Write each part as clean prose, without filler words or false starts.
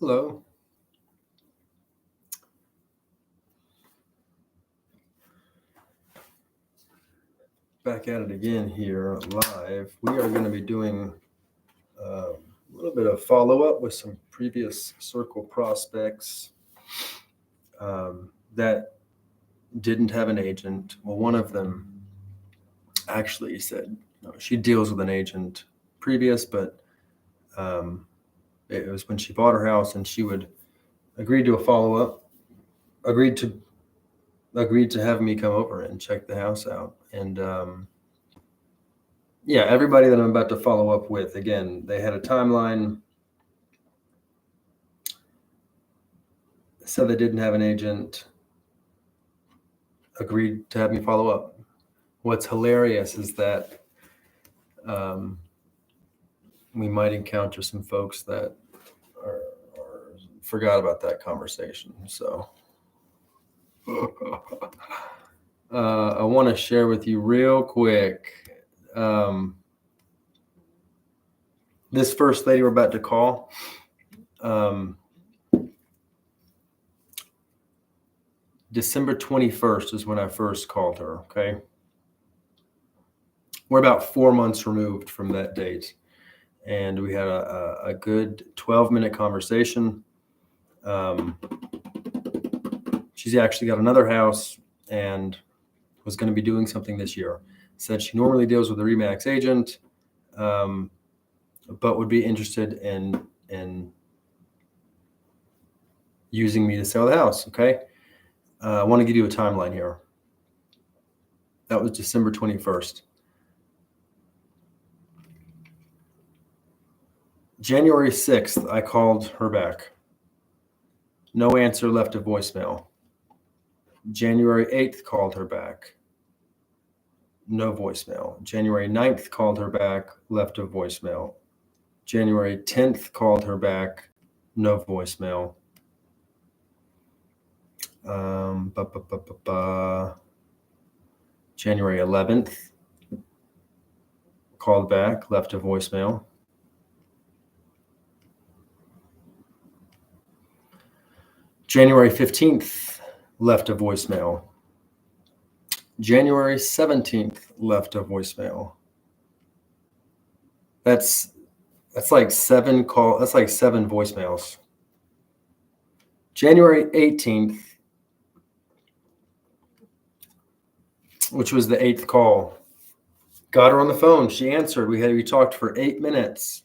Hello. Back at it again here live. We are going to be doing a little bit of follow up with some previous circle prospects that didn't have an agent. Well, one of them actually said she deals with an agent previous, but it was when she bought her house and she would agree to a follow up, agreed to have me come over and check the house out. And yeah, everybody that I'm about to follow up with, again, they had a timeline, said they didn't have an agent, agreed to have me follow up. What's hilarious is that we might encounter some folks that are forgot about that conversation. So I want to share with you real quick. This first lady we're about to call, December 21st is when I first called her, okay? We're about 4 months removed from that date. And we had a good 12-minute conversation. She's actually got another house and was going to be doing something this year. Said she normally deals with a RE/MAX agent, but would be interested in using me to sell the house, okay? I want to give you a timeline here. That was December 21st. January 6th, I called her back. No answer, left a voicemail. January 8th, called her back. No voicemail. January 9th, called her back, left a voicemail. January 10th, called her back, no voicemail. January 11th, called back, left a voicemail. January 15th, left a voicemail. January 17th, left a voicemail. That's like seven voicemails. January 18th, which was the 8th call, got her on the phone. She answered. We talked for 8 minutes,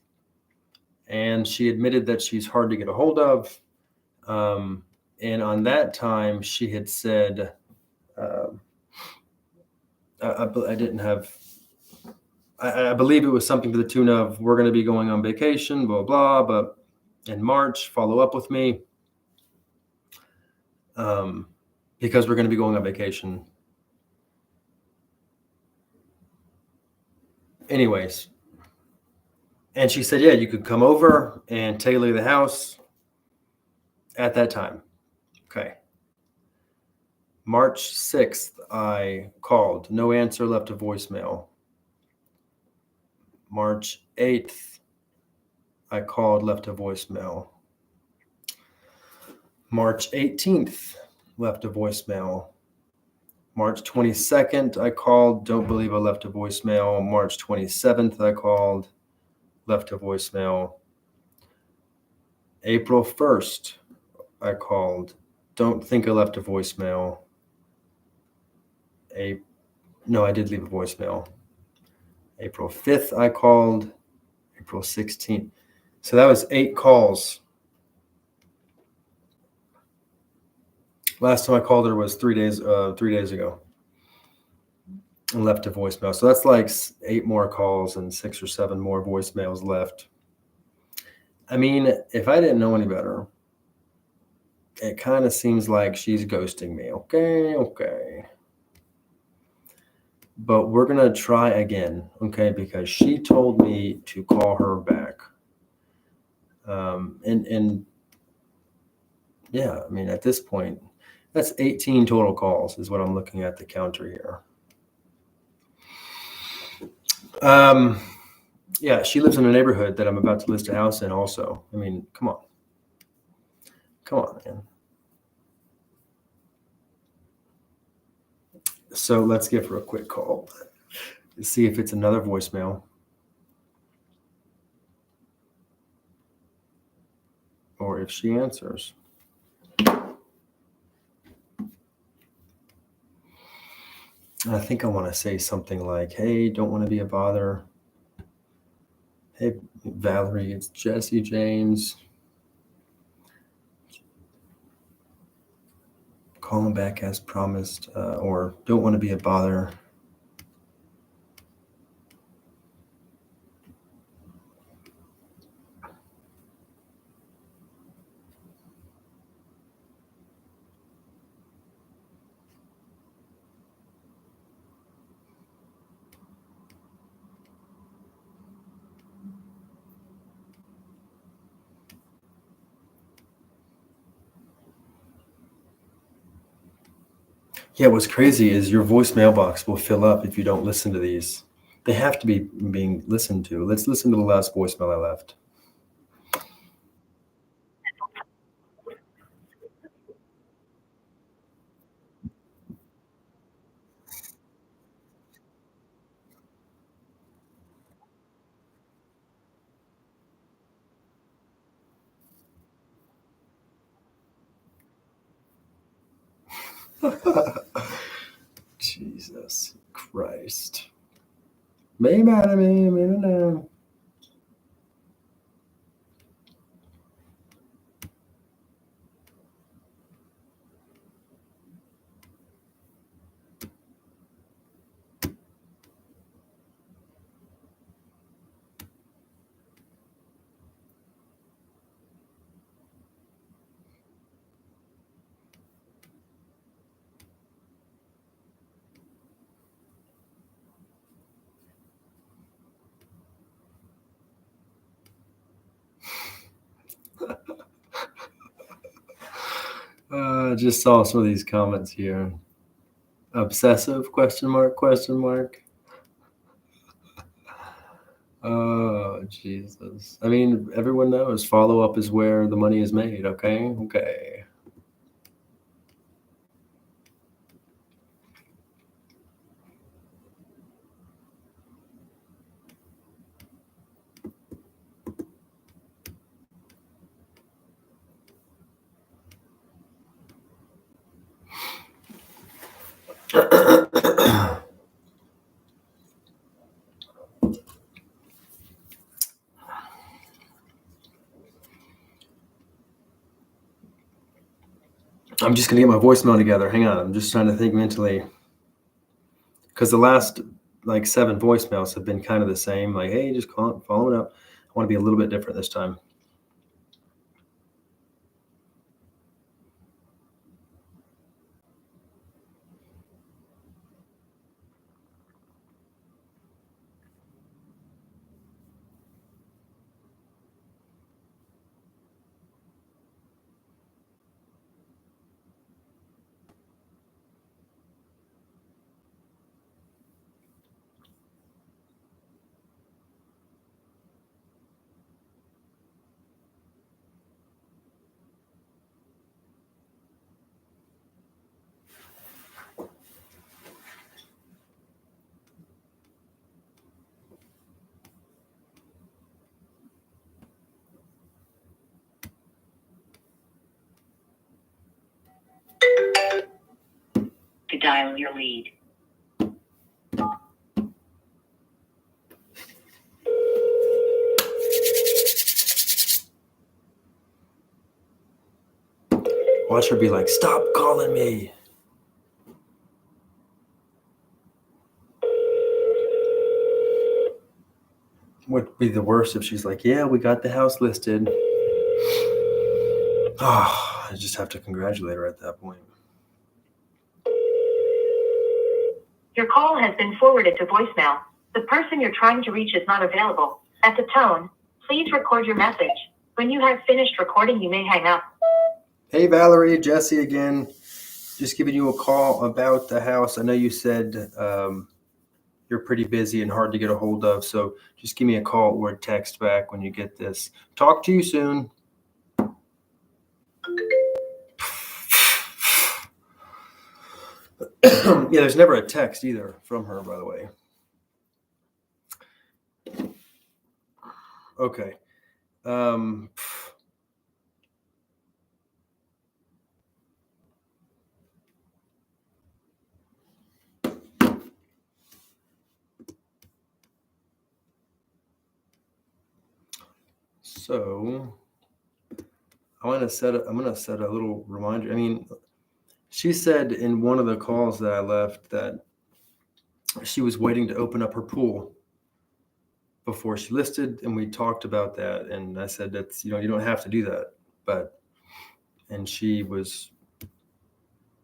and she admitted that she's hard to get a hold of. And on that time, she had said, I believe it was something to the tune of, we're going to be going on vacation, blah, blah, but in March, follow up with me because we're going to be going on vacation. Anyways, and she said, yeah, you could come over and tailor the house at that time. Okay. March 6th, I called. No answer, left a voicemail. March 8th, I called, left a voicemail. March 18th, left a voicemail. March 22nd, I called. Don't believe I left a voicemail. March 27th, I called, left a voicemail. April 1st, I called. Don't think I left a voicemail. No, I did leave a voicemail. April 5th, I called. April 16th. So that was 8 calls. Last time I called her was 3 days ago, and left a voicemail. So that's like 8 more calls and 6 or 7 more voicemails left. I mean, if I didn't know any better, it kind of seems like she's ghosting me. Okay. But we're going to try again, okay? Because she told me to call her back. And yeah, I mean, at this point, that's 18 total calls is what I'm looking at the counter here. Yeah, she lives in a neighborhood that I'm about to list a house in also. I mean, come on. Come on, man. So let's give her a quick call. See if it's another voicemail. Or if she answers. I think I want to say something like, hey, don't want to be a bother. Hey, Valerie, it's Jesse James. Call him back as promised, or don't want to be a bother. Yeah, what's crazy is your voicemail box will fill up if you don't listen to these. They have to be being listened to. Let's listen to the last voicemail I left. Jesus Christ. May mad at me, may not know. Just saw some of these comments here. Obsessive question mark, question mark. Oh, Jesus. I mean, everyone knows follow up is where the money is made, okay? Okay. I'm just going to get my voicemail together. Hang on. I'm just trying to think mentally. Because the last like 7 voicemails have been kind of the same. Like, hey, just call it, follow it up. I want to be a little bit different this time. To dial your lead. Watch her be like, stop calling me. Would be the worst if she's like, yeah, we got the house listed. Oh, I just have to congratulate her at that point. Your call has been forwarded to voicemail. The person you're trying to reach is not available. At the tone, please record your message. When you have finished recording, you may hang up. Hey, Valerie, Jesse again. Just giving you a call about the house. I know you said you're pretty busy and hard to get a hold of, so just give me a call or a text back when you get this. Talk to you soon. Yeah, there's never a text either from her, by the way. Okay. So I'm gonna set a little reminder. I mean, she said in one of the calls that I left that she was waiting to open up her pool before she listed, and we talked about that. And I said that's, you don't have to do that, and she was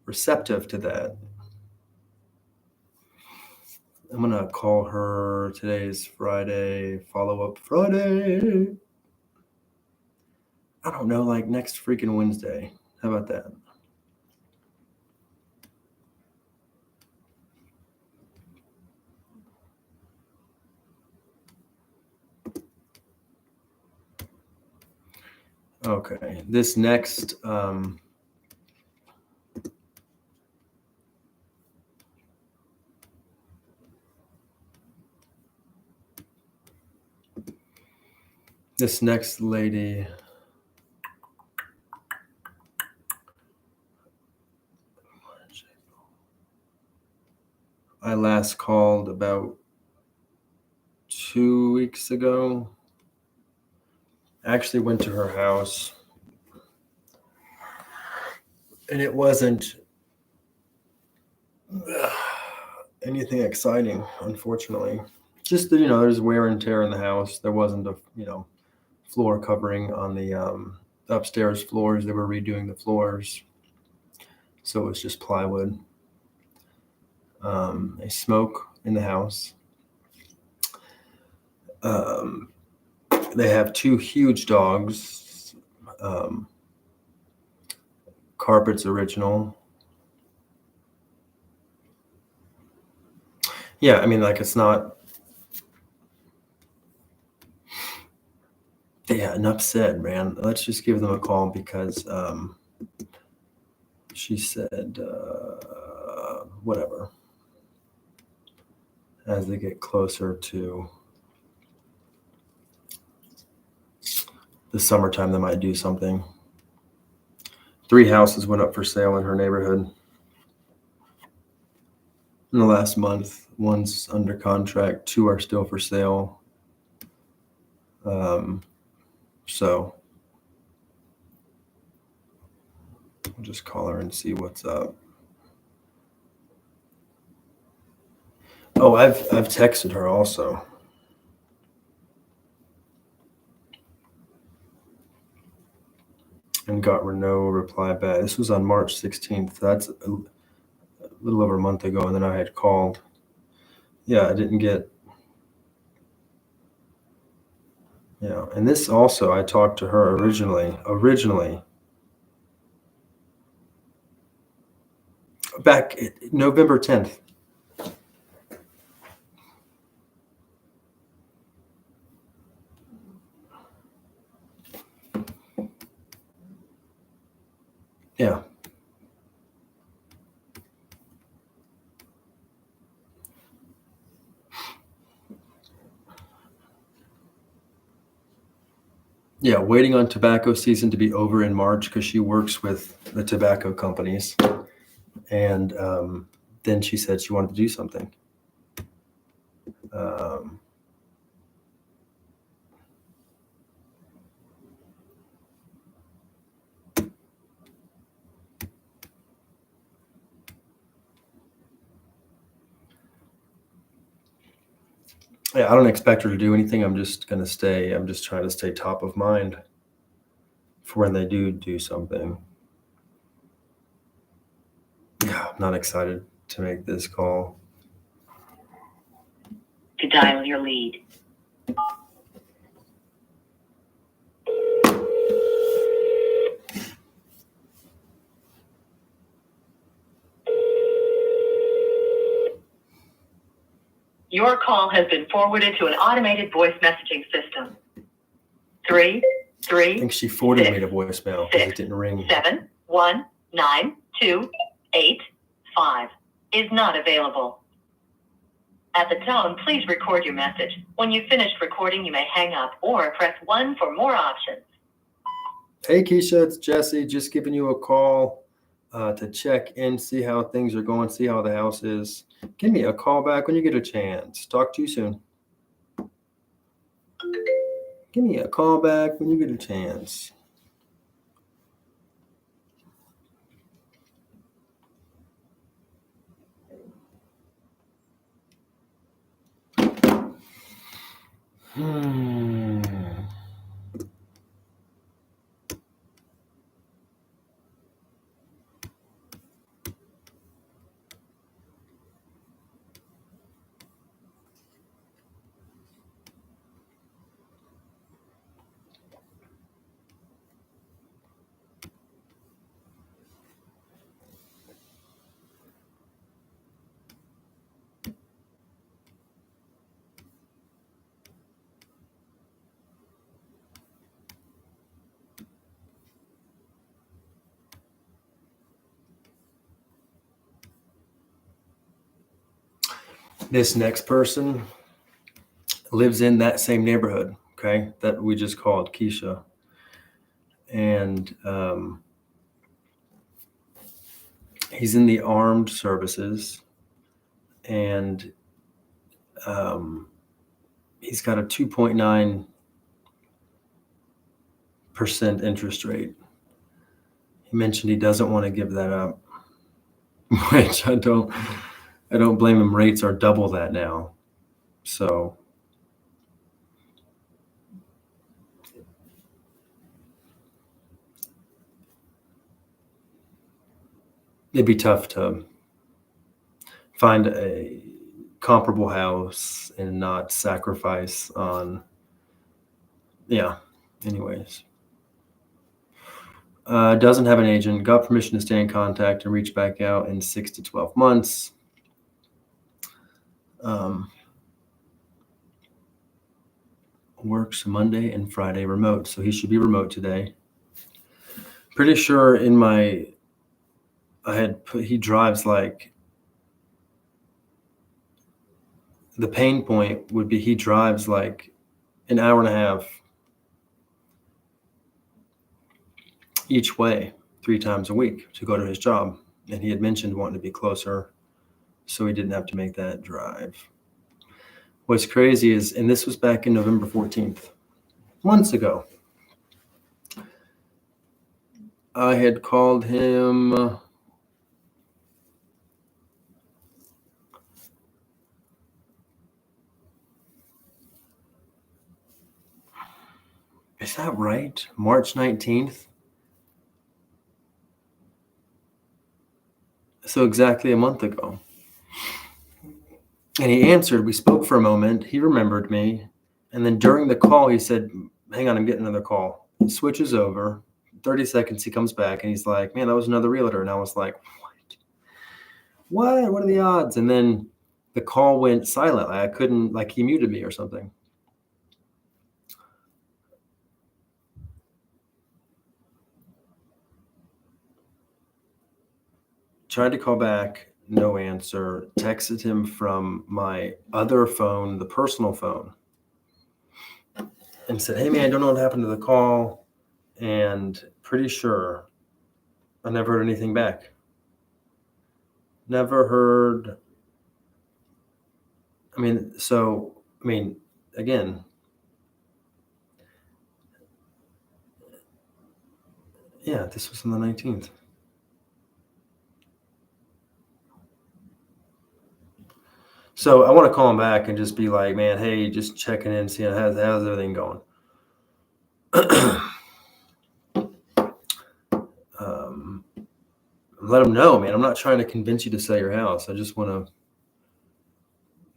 receptive to that. I'm gonna call her. Today's Friday, follow-up Friday. I don't know, like next freaking Wednesday. How about that? Okay, this next lady, I last called about 2 weeks ago. I actually went to her house, and it wasn't anything exciting, unfortunately. Just that, there's wear and tear in the house. There wasn't a, floor covering on the upstairs floors. They were redoing the floors, so it was just plywood. They smoke in the house. They have 2 huge dogs. Carpet's original. Yeah, I mean, like, it's not. Yeah, enough said, man. Let's just give them a call because she said whatever. As they get closer to the summertime, they might do something. 3 houses went up for sale in her neighborhood in the last month. 1's under contract. 2 are still for sale. So I'll just call her and see what's up. Oh, I've texted her also. And got no reply back. This was on March 16th. That's a little over a month ago, and then I had called. Yeah, I didn't get. Yeah, and this also, I talked to her originally, back November 10th. Yeah. Yeah, waiting on tobacco season to be over in March because she works with the tobacco companies. And then she said she wanted to do something. Yeah, I don't expect her to do anything. I'm just trying to stay top of mind for when they do something. Yeah, I'm not excited to make this call. To dial your lead. Your call has been forwarded to an automated voice messaging system. 3 I 3 think she forwarded me to voicemail because it didn't ring. 7 1 9 2 8 5 is not available. At the tone, please record your message. When you've finished recording, you may hang up or press 1 for more options. Hey, Keisha, it's Jesse. Just giving you a call to check in, see how things are going, see how the house is. Give me a call back when you get a chance. Talk to you soon. Give me a call back when you get a chance. This next person lives in that same neighborhood, okay, that we just called Keisha. And he's in the armed services, and he's got a 2.9% interest rate. He mentioned he doesn't want to give that up, which I don't blame him. Rates are double that now. So it'd be tough to find a comparable house and not sacrifice on, anyways. Doesn't have an agent, got permission to stay in contact and reach back out in 6 to 12 months. Works Monday and Friday remote, so he should be remote today. Pretty sure he drives like, the pain point would be he drives like an hour and a half each way 3 times a week to go to his job. And he had mentioned wanting to be closer, so he didn't have to make that drive. What's crazy is, and this was back in November 14th, months ago, I had called him. Is that right? March 19th? So exactly a month ago. And he answered. We spoke for a moment. He remembered me. And then during the call, he said, hang on, I'm getting another call. He switches over. 30 seconds, he comes back, and he's like, man, that was another realtor. And I was like, what? What are the odds? And then the call went silent. I couldn't, like, he muted me or something. Tried to call back, no answer. Texted him from my other phone, the personal phone, and said, hey, man, I don't know what happened to the call. And pretty sure I never heard anything back. Never heard. Again, this was on the 19th. So I want to call him back and just be like, man, hey, just checking in, seeing how's everything going. Let him know, man. I'm not trying to convince you to sell your house. I just want to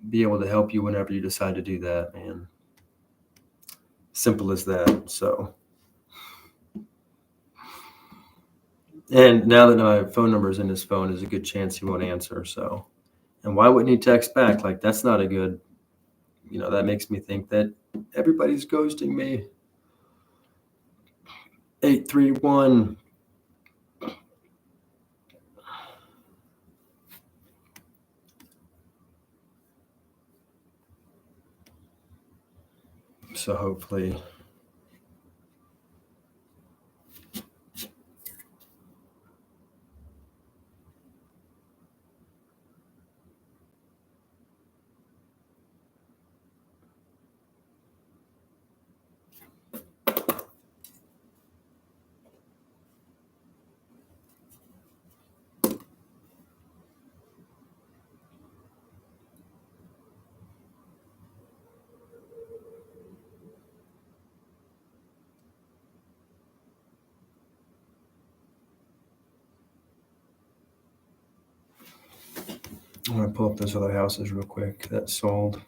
be able to help you whenever you decide to do that, man. Simple as that. So, and now that my phone number is in his phone, there's a good chance he won't answer. So, and why wouldn't he text back? Like, that's not a good, that makes me think that everybody's ghosting me. 831. So hopefully I'm going to pull up those other houses real quick that sold.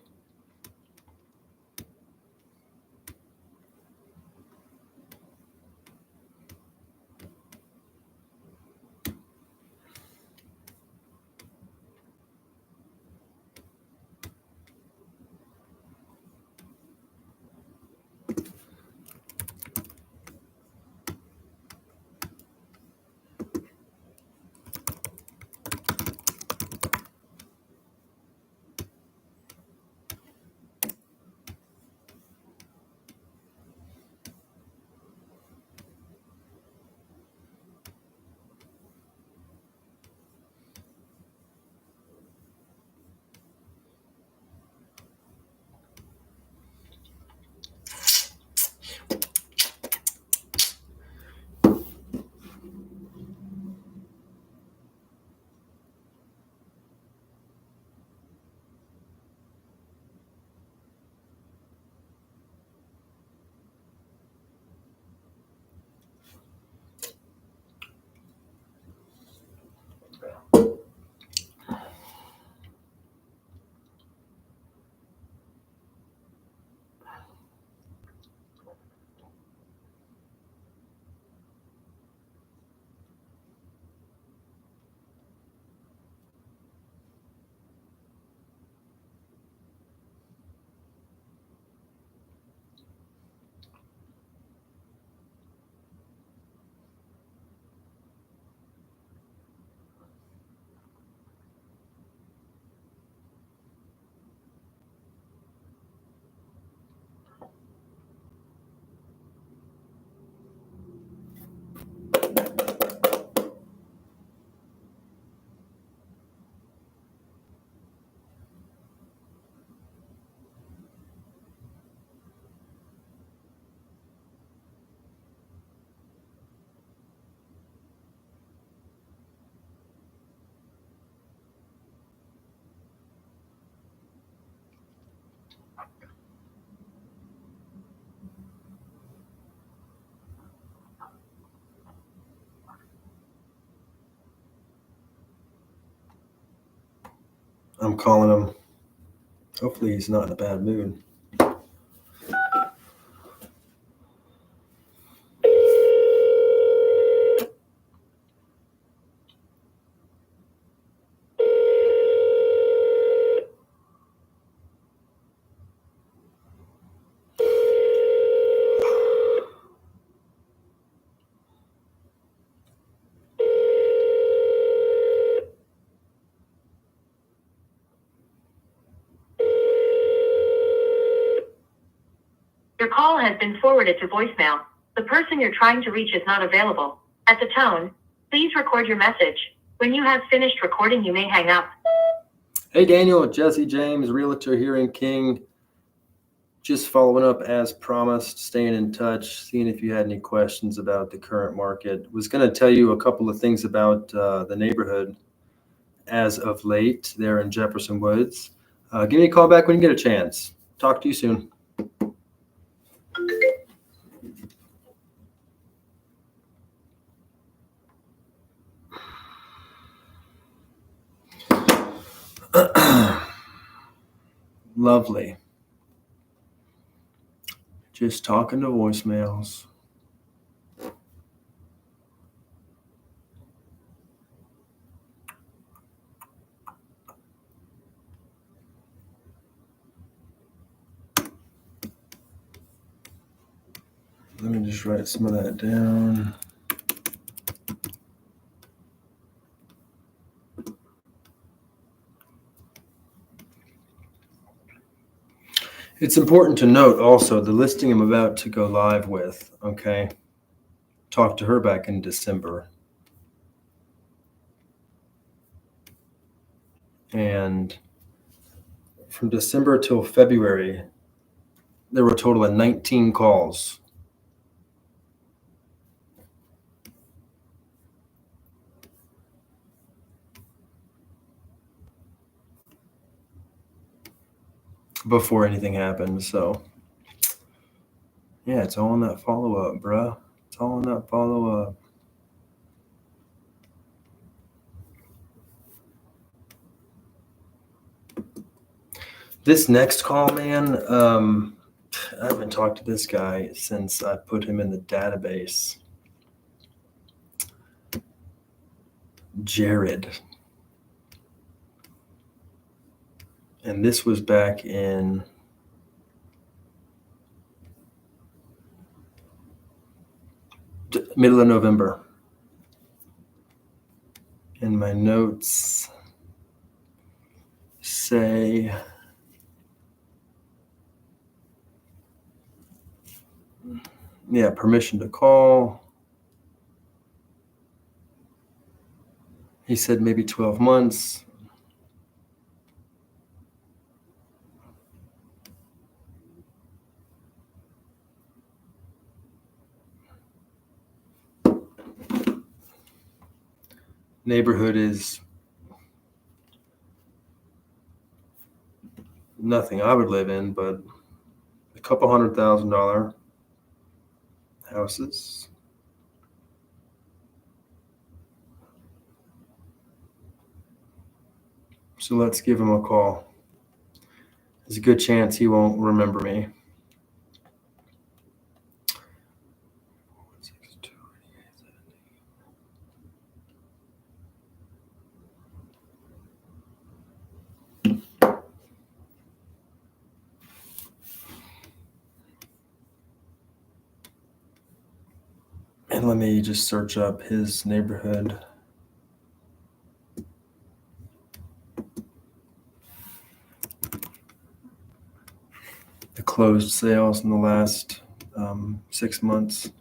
I'm calling him. Hopefully he's not in a bad mood. Your call has been forwarded to voicemail. The person you're trying to reach is not available. At the tone, please record your message. When you have finished recording, you may hang up. Hey Daniel, Jesse James, realtor here in King. Just following up as promised, staying in touch, seeing if you had any questions about the current market. Was going to tell you a couple of things about the neighborhood as of late there in Jefferson Woods. Give me a call back when you get a chance. Talk to you soon. Lovely. Just talking to voicemails. Let me just write some of that down. It's important to note also the listing I'm about to go live with, okay? Talked to her back in December. And from December till February, there were a total of 19 calls. Before anything happened. So, yeah, it's all in that follow up, bruh. It's all in that follow up. This next call, man, I haven't talked to this guy since I put him in the database. Jared. And this was back in middle of November. And my notes say permission to call. He said maybe 12 months. Neighborhood is nothing I would live in, but a couple $100,000 houses. So let's give him a call. There's a good chance he won't remember me. And let me just search up his neighborhood. The closed sales in the last 6 months.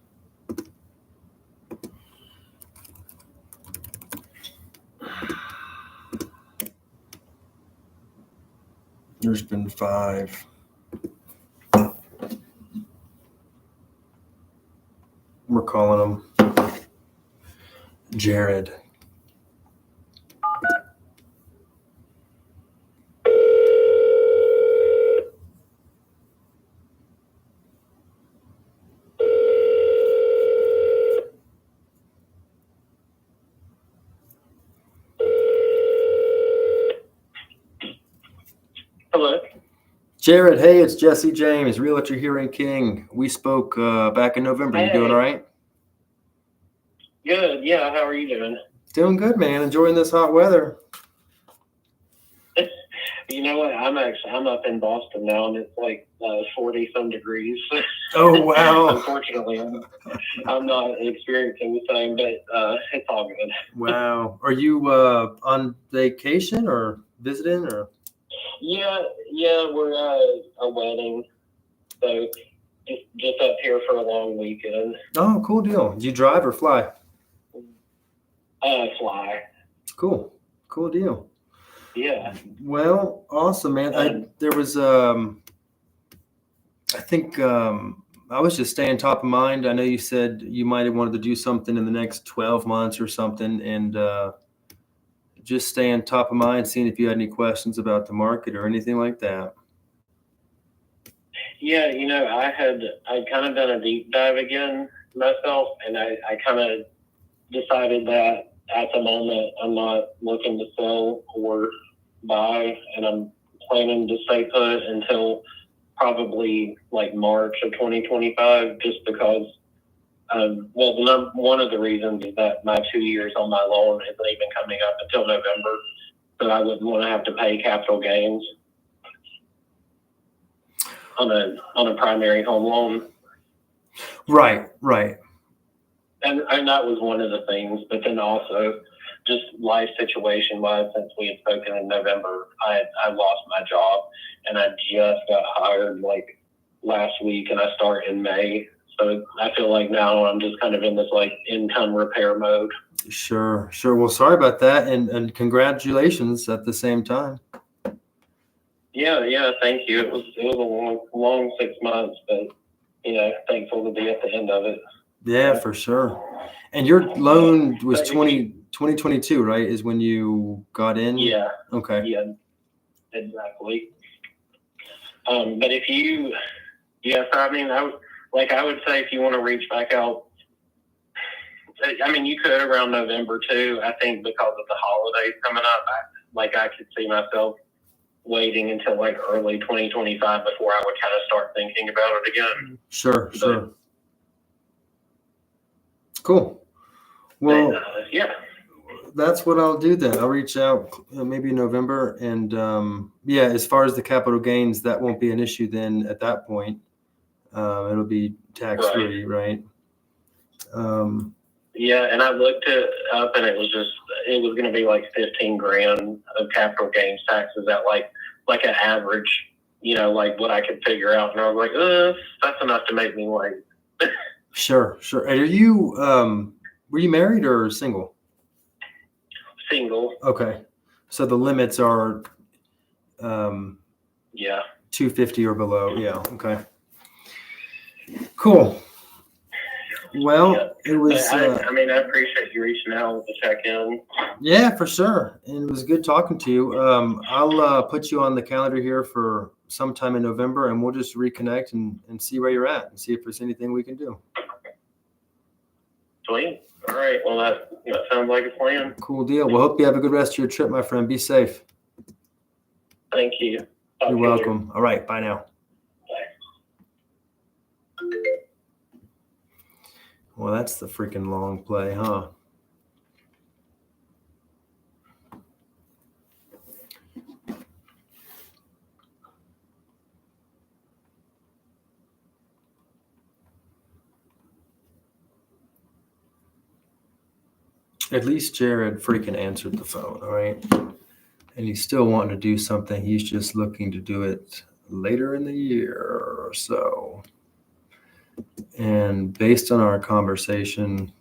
There's been 5. We're calling him Jared. Hello. Jared, hey, it's Jesse James, Realtor here in King. We spoke back in November. You doing all right? Good. Yeah. How are you doing? Doing good, man. Enjoying this hot weather. You know what? I'm up in Boston now, and it's like 40 some degrees. Oh, wow. Unfortunately, I'm not experiencing the same, but it's all good. Wow. Are you on vacation or visiting or? Yeah. We're a wedding, so just up here for a long weekend. Oh, cool deal. Do you drive or fly? Fly. Cool deal. Yeah. Well, awesome, man. There was I think I was just staying top of mind. I know you said you might have wanted to do something in the next 12 months or something, and just staying top of mind, seeing if you had any questions about the market or anything like that. Yeah, I'd kind of done a deep dive again myself, and I kind of decided that at the moment I'm not looking to sell or buy, and I'm planning to stay put until probably like March of 2025, just because one of the reasons is that my 2 years on my loan isn't even coming up until November, so I wouldn't want to have to pay capital gains on a primary home loan. Right, right. And that was one of the things. But then also, just life situation wise, since we had spoken in November, I lost my job, and I just got hired like last week, and I start in May. So I feel like now I'm just kind of in this like income repair mode. Sure, sure. Well, sorry about that, and congratulations at the same time. Yeah, thank you. It was a long 6 months, but thankful to be at the end of it. Yeah, for sure. And your loan was 2022, right? Is when you got in? Yeah. Okay. Yeah, exactly. But if so I mean, I would say if you want to reach back out, I mean, you could around November too. I think because of the holidays coming up, I could see myself waiting until like early 2025 before I would kind of start thinking about it again. Sure. Cool. Well, yeah. That's what I'll do then. I'll reach out maybe in November, and yeah, as far as the capital gains, that won't be an issue then. At that point, it'll be tax free, right? Yeah, and I looked it up, and it was going to be like 15 grand of capital gains taxes at like an average, like what I could figure out, and I was like, that's enough to make me like. Sure. Are you were you married or single? Single. Okay, so the limits are 250 or below. Yeah. Okay. Cool. Well, it was. I appreciate you reaching out to check in. Yeah, for sure, and it was good talking to you. I'll put you on the calendar here for sometime in November, and we'll just reconnect and see where you're at and see if there's anything we can do. Sweet. All right. Well, that sounds like a plan. Cool deal. Well, hope you have a good rest of your trip, my friend. Be safe. Thank you. You're welcome. All right. Bye now. Bye. Well, that's the freaking long play, huh? At least Jared freaking answered the phone, all right? And he's still wanting to do something. He's just looking to do it later in the year or so. And based on our conversation,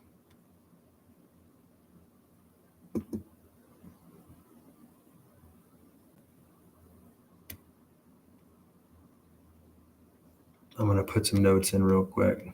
I'm going to put some notes in real quick.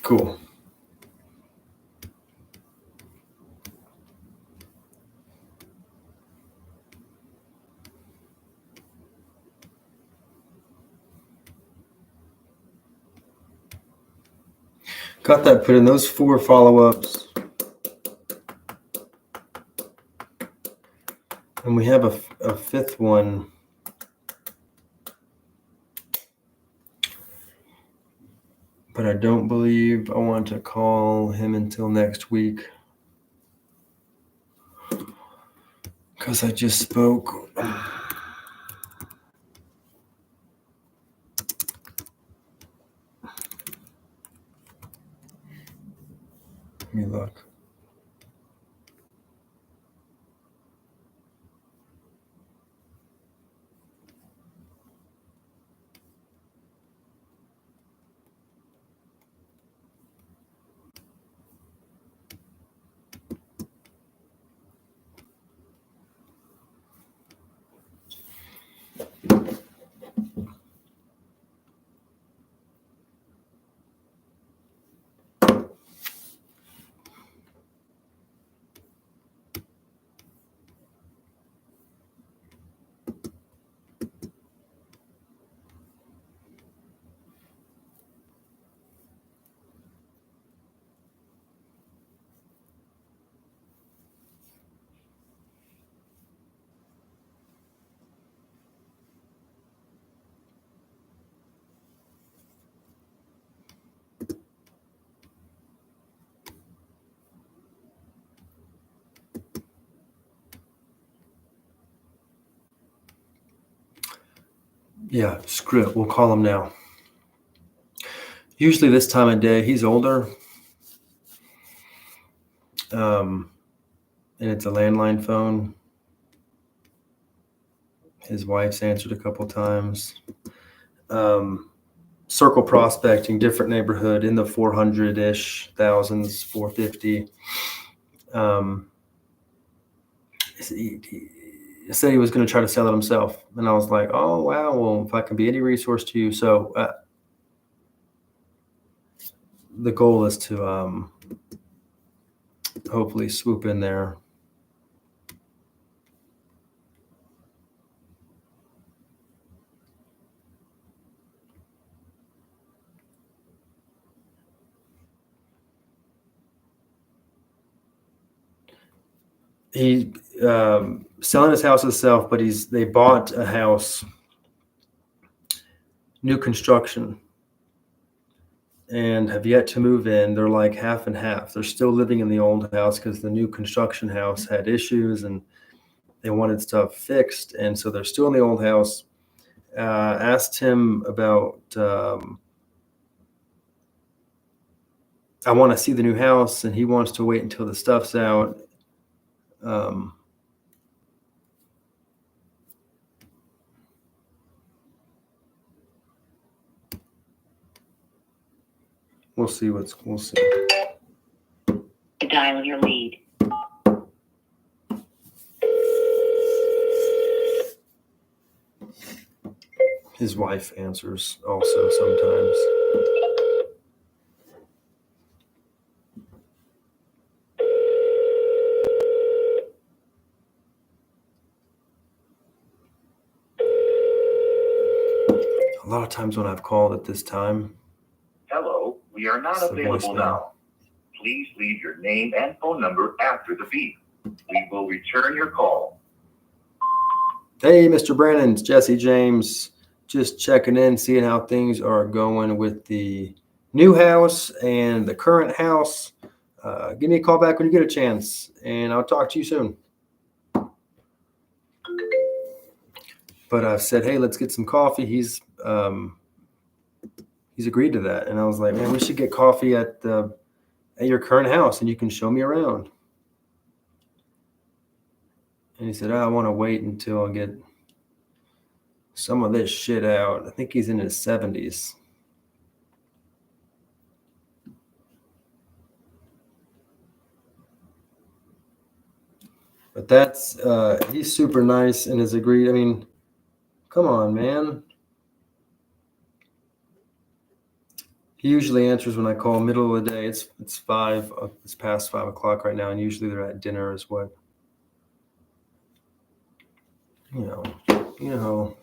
Cool. Got that put in those 4 follow-ups. And we have a fifth one. But I don't believe I want to call him until next week. Because I just spoke. Let me look. Yeah, screw it. We'll call him now. Usually this time of day, he's older. And it's a landline phone. His wife's answered a couple times. Circle prospecting, different neighborhood in the 400-ish thousands, 450. He said he was going to try to sell it himself. And I was like, oh, wow. Well, if I can be any resource to you. So the goal is to hopefully swoop in there. He selling his house himself, but they bought a house, new construction, and have yet to move in. They're like half and half. They're still living in the old house because the new construction house had issues and they wanted stuff fixed, and so they're still in the old house. Asked him about I want to see the new house, and he wants to wait until the stuff's out. We'll see. Dial your lead. His wife answers also sometimes. A lot of times when I've called at this time. Hello, we are not available now. Please leave your name and phone number after the beep. We will return your call. Hey, Mr. Brandon, it's Jesse James. Just checking in, seeing how things are going with the new house and the current house. Give me a call back when you get a chance, and I'll talk to you soon. But I said, hey, let's get some coffee. He's agreed to that, and I was like, man, we should get coffee at your current house, and you can show me around. And he said, I want to wait until I get some of this shit out. I think he's in his 70s. But that's he's super nice and has agreed. I mean, come on, man. He usually answers when I call middle of the day. It's past 5 o'clock right now, and usually they're at dinner is what. You know.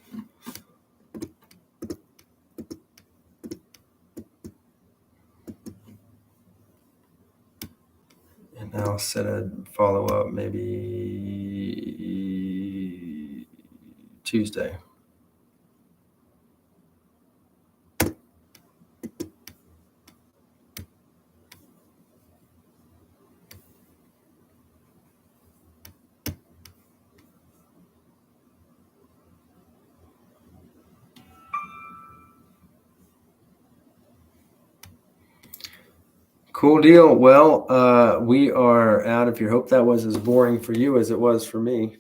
And I'll set a follow up maybe Tuesday. Cool deal. Well, we are out of here. Hope that was as boring for you as it was for me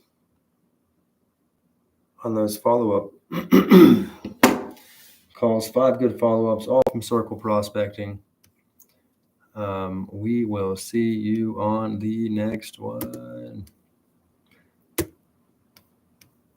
on those follow-up calls. 5 good follow-ups, all from Circle Prospecting. We will see you on the next one.